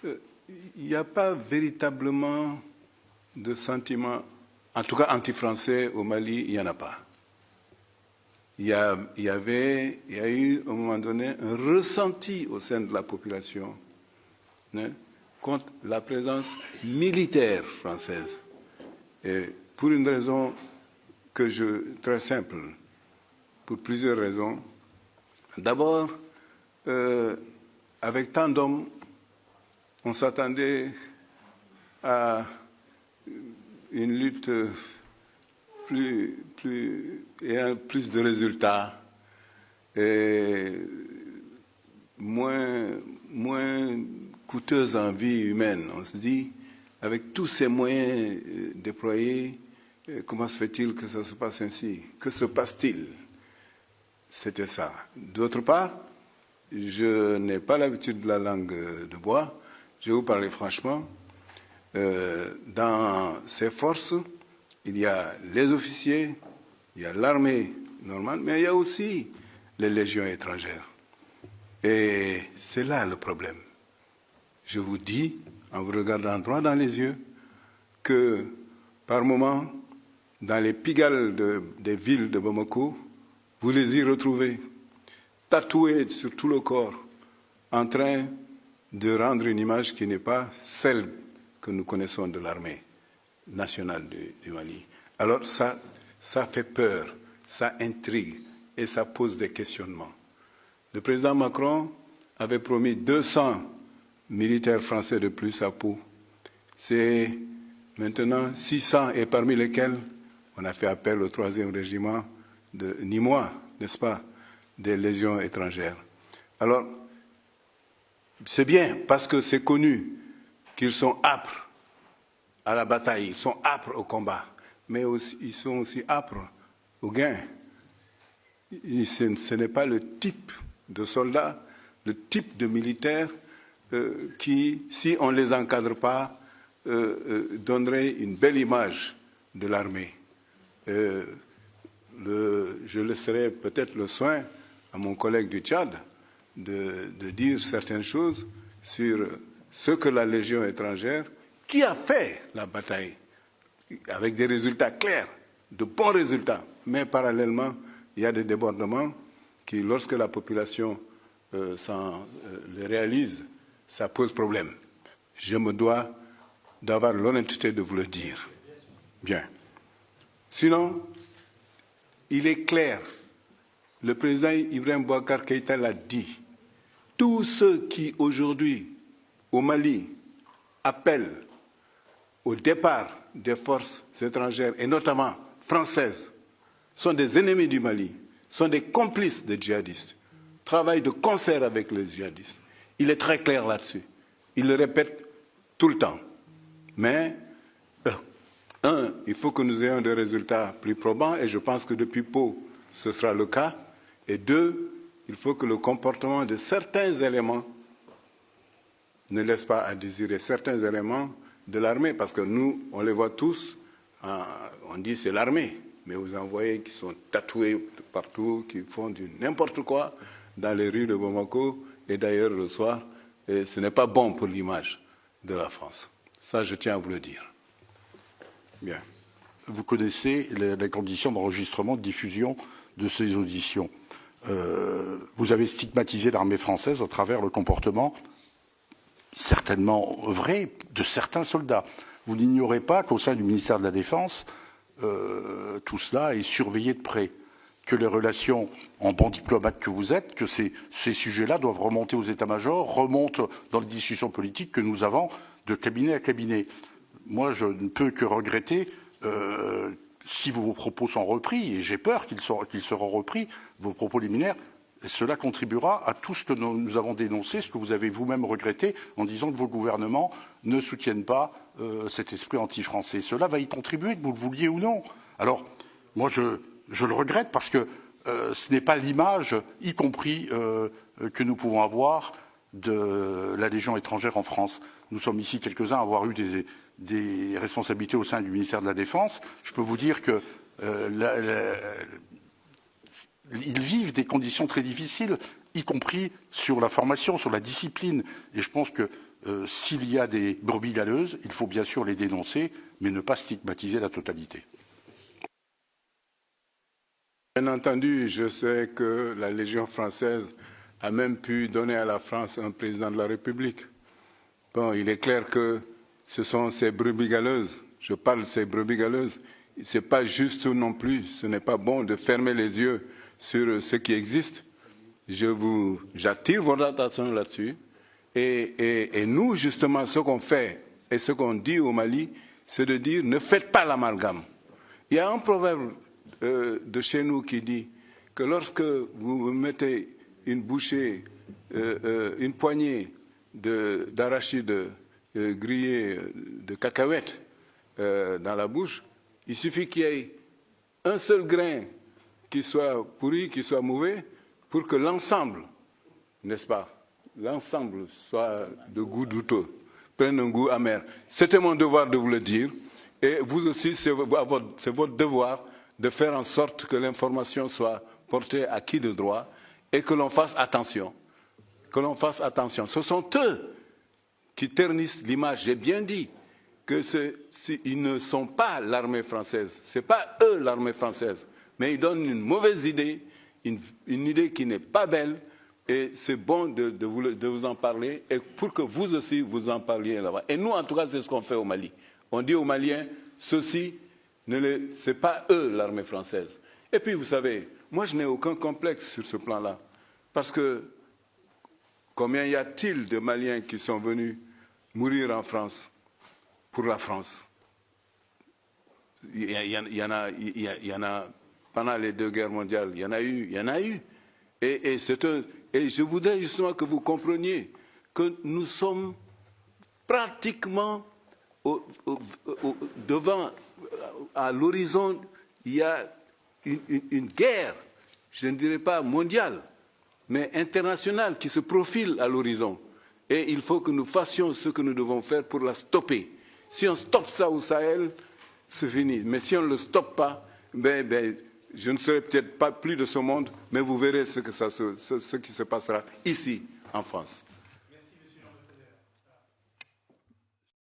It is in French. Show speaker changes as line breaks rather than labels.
Il n'y a pas véritablement de sentiment, en tout cas anti-français au Mali, il n'y en a pas. Il y a eu, à un moment donné, un ressenti au sein de la population, hein, contre la présence militaire française. Et pour une raison très simple, pour plusieurs raisons. D'abord, avec tant d'hommes, on s'attendait à une lutte ayant plus de résultats et moins coûteuse en vie humaine. On se dit, avec tous ces moyens déployés, comment se fait-il que ça se passe ainsi? Que se passe-t-il? C'était ça. D'autre part, je n'ai pas l'habitude de la langue de bois. Je vais vous parler franchement. Dans ces forces, il y a les officiers, il y a l'armée normale, mais il y a aussi les légions étrangères. Et c'est là le problème. Je vous dis, en vous regardant droit dans les yeux, que par moments, dans les pigalle des villes de Bamako, vous les y retrouvez, tatoués sur tout le corps, en train de rendre une image qui n'est pas celle que nous connaissons de l'armée nationale du Mali. Alors ça fait peur, ça intrigue et ça pose des questionnements. Le président Macron avait promis 200 militaires français de plus à Pau. C'est maintenant 600 et parmi lesquels on a fait appel au 3e régiment de Nîmois, n'est-ce pas, des légions étrangères. Alors, c'est bien parce que c'est connu qu'ils sont âpres à la bataille, ils sont âpres au combat, mais aussi, ils sont aussi âpres au gain. Ce n'est pas le type de soldats, le type de militaires qui, si on ne les encadre pas, donnerait une belle image de l'armée. Je laisserai peut-être le soin à mon collègue du Tchad de dire certaines choses sur ce que la Légion étrangère, qui a fait la bataille avec des résultats clairs, de bons résultats, mais parallèlement, il y a des débordements qui, lorsque la population les réalise, ça pose problème. Je me dois d'avoir l'honnêteté de vous le dire. Bien. Sinon, il est clair, le président Ibrahim Boubacar Keïta l'a dit, tous ceux qui aujourd'hui, au Mali, appellent au départ des forces étrangères, et notamment françaises, sont des ennemis du Mali, sont des complices des djihadistes, travaillent de concert avec les djihadistes. Il est très clair là-dessus. Il le répète tout le temps. Mais, il faut que nous ayons des résultats plus probants, et je pense que depuis Pau, ce sera le cas. Et 2, il faut que le comportement de certains éléments ne laisse pas à désirer, certains éléments de l'armée, parce que nous, on les voit tous, on dit c'est l'armée, mais vous en voyez qui sont tatoués partout, qui font du n'importe quoi dans les rues de Bamako et d'ailleurs le soir, et ce n'est pas bon pour l'image de la France. Ça, je tiens à vous le dire. Bien.
Vous connaissez les conditions d'enregistrement, de diffusion de ces auditions. Vous avez stigmatisé l'armée française à travers le comportement certainement vrai de certains soldats. Vous n'ignorez pas qu'au sein du ministère de la Défense, tout cela est surveillé de près, que les relations en bon diplomate que vous êtes, que ces sujets-là doivent remonter aux états-majors, remontent dans les discussions politiques que nous avons de cabinet à cabinet. Moi, je ne peux que regretter si vos propos sont repris, et j'ai peur qu'ils seront repris, vos propos liminaires, cela contribuera à tout ce que nous avons dénoncé, ce que vous avez vous-même regretté en disant que vos gouvernements ne soutiennent pas cet esprit anti-français. Cela va y contribuer, que vous le vouliez ou non. Alors, moi, je le regrette parce que ce n'est pas l'image, y compris que nous pouvons avoir de la Légion étrangère en France. Nous sommes ici quelques-uns à avoir eu des responsabilités au sein du ministère de la Défense. Je peux vous dire que ils vivent des conditions très difficiles, y compris sur la formation, sur la discipline. Et je pense que s'il y a des brebis galeuses, il faut bien sûr les dénoncer, mais ne pas stigmatiser la totalité.
Bien entendu, je sais que la Légion française a même pu donner à la France un président de la République. Bon, il est clair que ce sont ces brebis galeuses. Je parle de ces brebis galeuses. Ce n'est pas juste non plus, ce n'est pas bon de fermer les yeux sur ce qui existe. J'attire votre attention là-dessus. Et nous, justement, ce qu'on fait et ce qu'on dit au Mali, c'est de dire ne faites pas l'amalgame. Il y a un proverbe de chez nous qui dit que lorsque vous mettez une bouchée, une poignée d'arachides grillés de cacahuètes dans la bouche, il suffit qu'il y ait un seul grain qui soit pourri, qui soit mauvais, pour que l'ensemble, n'est-ce pas, l'ensemble soit de goût douteux, prenne un goût amer. C'était mon devoir de vous le dire. Et vous aussi, c'est votre devoir de faire en sorte que l'information soit portée à qui de droit et que l'on fasse attention. Que l'on fasse attention. Ce sont eux qui ternissent l'image. J'ai bien dit qu'ils ne sont pas l'armée française. Ce n'est pas eux l'armée française. Mais ils donnent une mauvaise idée, une idée qui n'est pas belle. Et c'est bon de vous en parler et pour que vous aussi vous en parliez là-bas. Et nous, en tout cas, c'est ce qu'on fait au Mali. On dit aux Maliens, ceci, ce n'est pas eux l'armée française. Et puis, vous savez, moi, je n'ai aucun complexe sur ce plan-là. Parce que combien y a-t-il de Maliens qui sont venus mourir en France pour la France? Il y en a pendant les 2 guerres mondiales, il y en a eu. Et je voudrais justement que vous compreniez que nous sommes pratiquement devant, à l'horizon, il y a une guerre, je ne dirais pas mondiale, mais internationale qui se profile à l'horizon. Et il faut que nous fassions ce que nous devons faire pour la stopper. Si on stoppe ça au Sahel, c'est fini. Mais si on ne le stoppe pas, je ne serai peut-être pas plus de ce monde, mais vous verrez ce qui se passera ici, en France.